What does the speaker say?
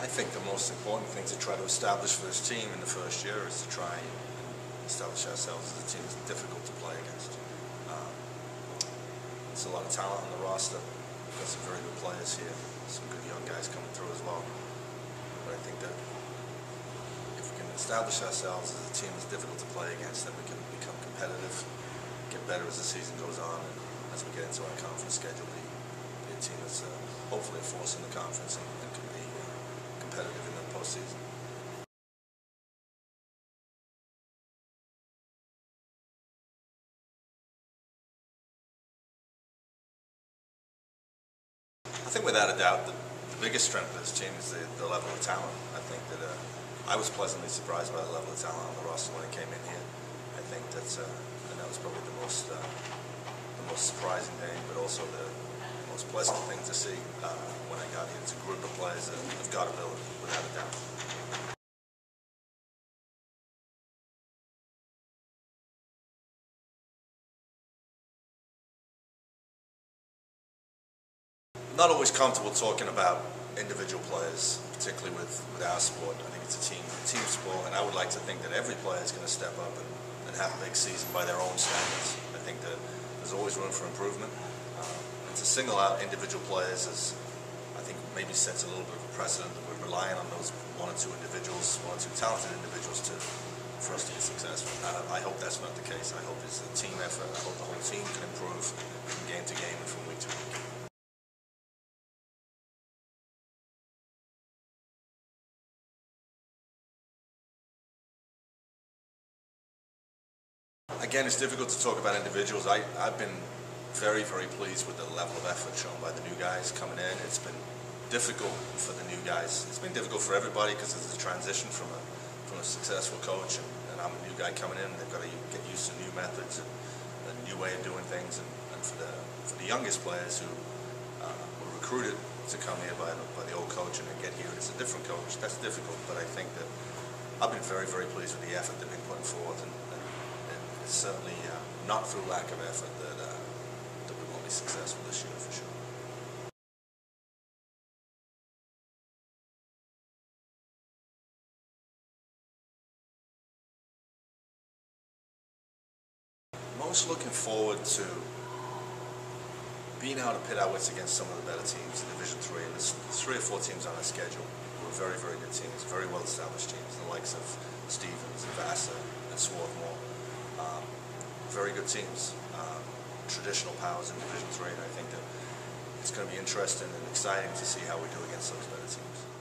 I think the most important thing to try to establish for this team in the first year is to try and establish ourselves as a team that's difficult to play against. There's a lot of talent on the roster. We've got some very good players here, some good young guys coming through as well. But I think that if we can establish ourselves as a team that's difficult to play against, then we can become competitive, get better as the season goes on, and as we get into our conference schedule, be a team that's hopefully a force in the conference and can be competitive in the postseason. I think without a doubt the biggest strength of this team is the level of talent. I think that I was pleasantly surprised by the level of talent on the roster when I came in here. I think that was probably the most surprising thing, but also the most pleasant thing to see when I got here. It's a group of players that have got ability, without a doubt. Not always comfortable talking about individual players, particularly with our sport. I think it's a team sport, and I would like to think that every player is going to step up and have a big season by their own standards. I think that there's always room for improvement. And to single out individual players is, I think, maybe sets a little bit of a precedent that we're relying on those one or two talented individuals for us to be successful. I hope that's not the case. I hope it's a team effort. I hope the whole team can improve from game to game and from week to week. Again, it's difficult to talk about individuals. I've been very, very pleased with the level of effort shown by the new guys coming in. It's been difficult for the new guys. It's been difficult for everybody because it's a transition from a successful coach, and I'm a new guy coming in. They've got to get used to new methods and a new way of doing things. And for the youngest players who were recruited to come here by the old coach and then get here, it's a different coach. That's difficult, but I think that I've been very, very pleased with the effort they've been putting forth. And it's certainly not through lack of effort that we won't be successful this year, for sure. Most looking forward to being able to pit our wits against some of the better teams in Division III. And there's 3 or 4 teams on our schedule who are very, very good teams, very well-established teams, the likes of Stevens, Vassar, and Swarthmore. Very good teams, traditional powers in Division III, and I think that it's going to be interesting and exciting to see how we do against those better teams.